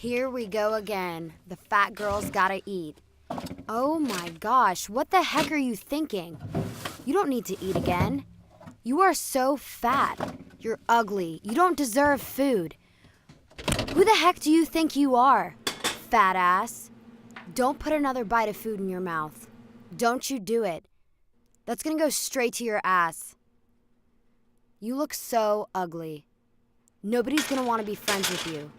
Here we go again. The fat girl's gotta eat. Oh my gosh, what the heck are you thinking? You don't need to eat again. You are so fat. You're ugly. You don't deserve food. Who the heck do you think you are, fat ass? Don't put another bite of food in your mouth. Don't you do it. That's gonna go straight to your ass. You look so ugly. Nobody's gonna want to be friends with you.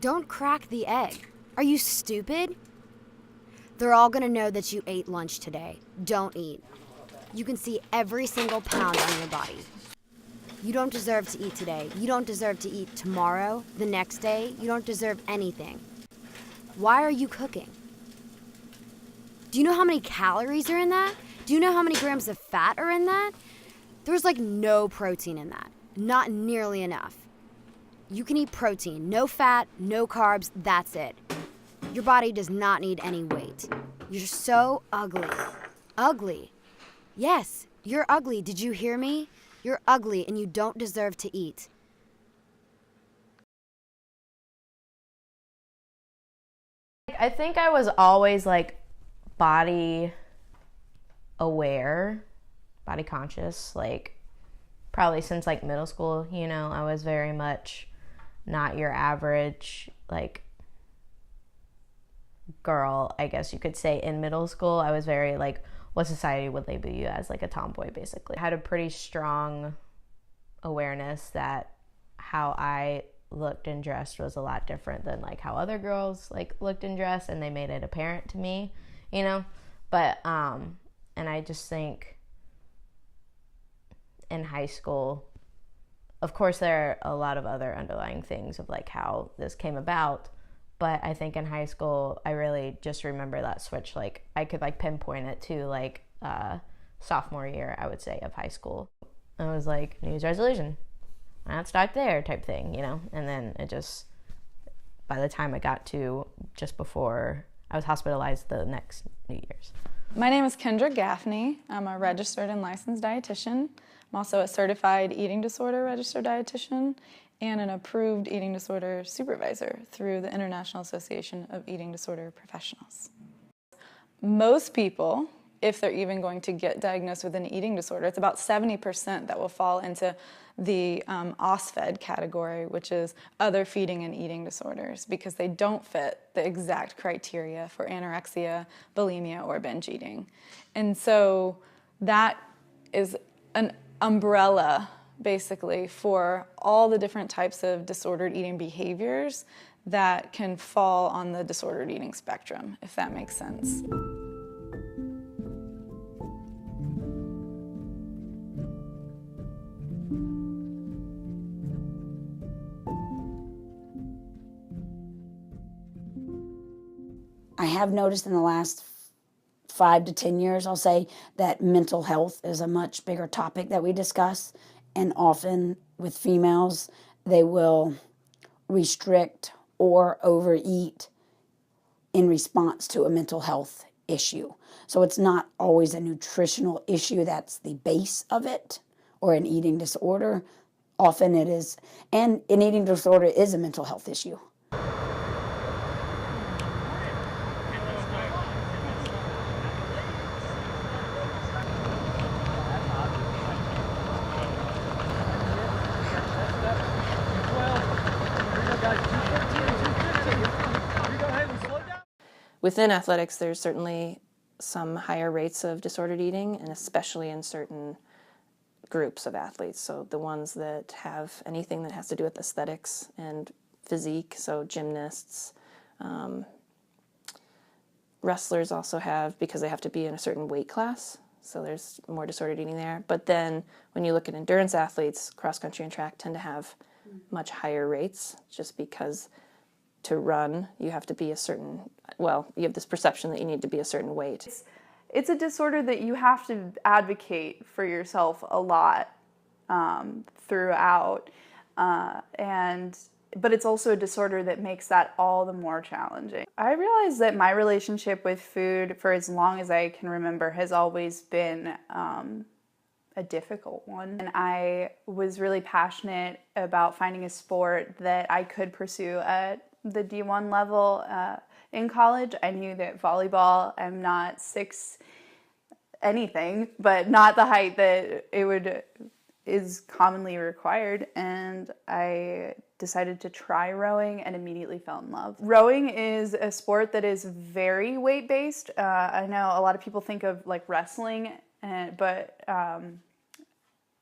Don't crack the egg. Are you stupid? They're all gonna know that you ate lunch today. Don't eat. You can see every single pound on your body. You don't deserve to eat today. You don't deserve to eat tomorrow, the next day. You don't deserve anything. Why are you cooking? Do you know how many calories are in that? Do you know how many grams of fat are in that? There's like no protein in that. Not nearly enough. You can eat protein, no fat, no carbs, that's it. Your body does not need any weight. You're so ugly. Ugly. Yes, you're ugly. Did you hear me? You're ugly and you don't deserve to eat. I think I was always like body aware, body conscious, like probably since like middle school, you know, I was very much not your average like girl, I guess you could say. In middle school, I was very like what society would label you as, like a tomboy basically. I had a pretty strong awareness that how I looked and dressed was a lot different than like how other girls like looked and dressed, and they made it apparent to me, you know. But and I just think in high school, of course there are a lot of other underlying things of like how this came about, but I think in high school I really just remember that switch. Like I could like pinpoint it to like sophomore year, I would say, of high school. I was like, New Year's resolution, not stuck there type thing, you know. And then it just, by the time I got to just before I was hospitalized the next New Year's. My name is Kendra Gaffney. I'm a registered and licensed dietitian. I'm also a certified eating disorder registered dietitian and an approved eating disorder supervisor through the International Association of Eating Disorder Professionals. Most people, if they're even going to get diagnosed with an eating disorder, it's about 70% that will fall into the OSFED category, which is other feeding and eating disorders, because they don't fit the exact criteria for anorexia, bulimia, or binge eating. And so that is an umbrella, basically, for all the different types of disordered eating behaviors that can fall on the disordered eating spectrum, if that makes sense. I have noticed in the last 5 to 10 years, I'll say, that mental health is a much bigger topic that we discuss. And often with females, they will restrict or overeat in response to a mental health issue. So it's not always a nutritional issue that's the base of it, or an eating disorder. Often it is, and an eating disorder is a mental health issue. Within athletics, there's certainly some higher rates of disordered eating, and especially in certain groups of athletes. So the ones that have anything that has to do with aesthetics and physique, so gymnasts, wrestlers also have, because they have to be in a certain weight class, so there's more disordered eating there. But then when you look at endurance athletes, cross country and track tend to have much higher rates, just because to run, you have to be a certain, well, you have this perception that you need to be a certain weight. It's a disorder that you have to advocate for yourself a lot throughout, but it's also a disorder that makes that all the more challenging. I realized that my relationship with food, for as long as I can remember, has always been a difficult one. And I was really passionate about finding a sport that I could pursue at the D1 level in college. I knew that volleyball, I'm not 6 anything, but not the height that is commonly required, and I decided to try rowing and immediately fell in love. Rowing is a sport that is very weight-based. I know a lot of people think of like wrestling, but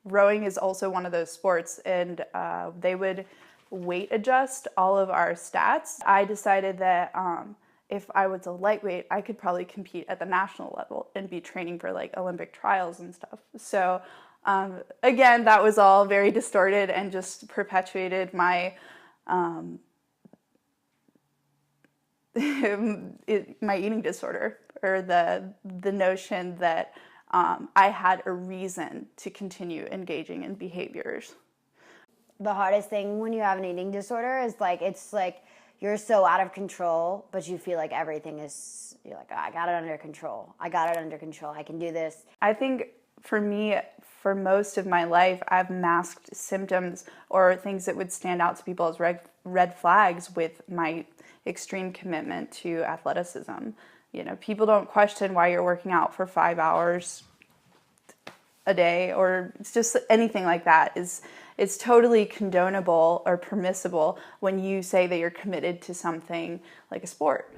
rowing is also one of those sports, and they would weight adjust all of our stats. I decided that if I was a lightweight, I could probably compete at the national level and be training for like Olympic trials and stuff. So again, that was all very distorted and just perpetuated my my eating disorder, or the notion that I had a reason to continue engaging in behaviors. The hardest thing when you have an eating disorder is like, it's like you're so out of control, but you feel like everything is, you're like, oh, I got it under control. I got it under control. I can do this. I think for me, for most of my life, I've masked symptoms or things that would stand out to people as red flags with my extreme commitment to athleticism. You know, people don't question why you're working out for 5 hours a day, or it's just anything like that. It's totally condonable or permissible when you say that you're committed to something like a sport.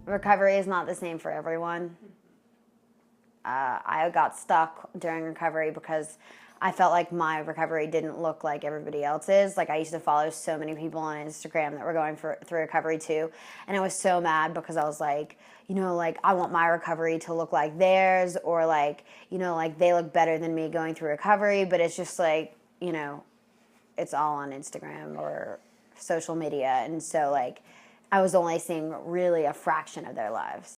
Recovery is not the same for everyone. I got stuck during recovery because I felt like my recovery didn't look like everybody else's. Like, I used to follow so many people on Instagram that were going through recovery too. And I was so mad because I was like, you know, like, I want my recovery to look like theirs, or like, you know, like they look better than me going through recovery. But it's just like, you know, it's all on Instagram or social media. And so like, I was only seeing really a fraction of their lives.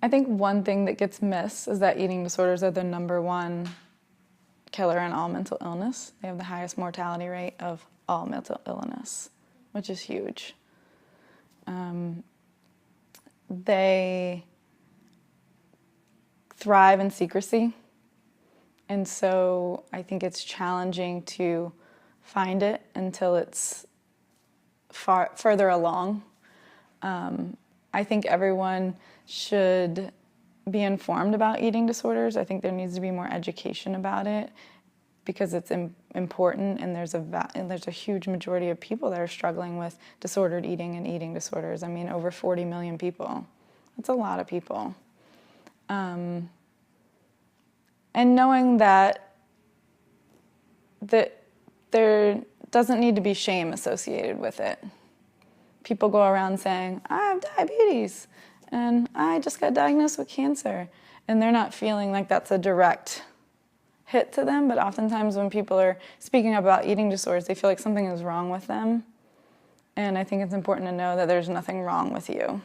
I think one thing that gets missed is that eating disorders are the #1 killer in all mental illness. They have the highest mortality rate of all mental illness, which is huge. They thrive in secrecy, and so I think it's challenging to find it until it's further along. I think everyone should be informed about eating disorders. I think there needs to be more education about it because it's important, and there's a huge majority of people that are struggling with disordered eating and eating disorders. I mean, over 40 million people. That's a lot of people. And knowing that there doesn't need to be shame associated with it. People go around saying, I have diabetes, and I just got diagnosed with cancer. And they're not feeling like that's a direct hit to them, but oftentimes when people are speaking about eating disorders, they feel like something is wrong with them. And I think it's important to know that there's nothing wrong with you.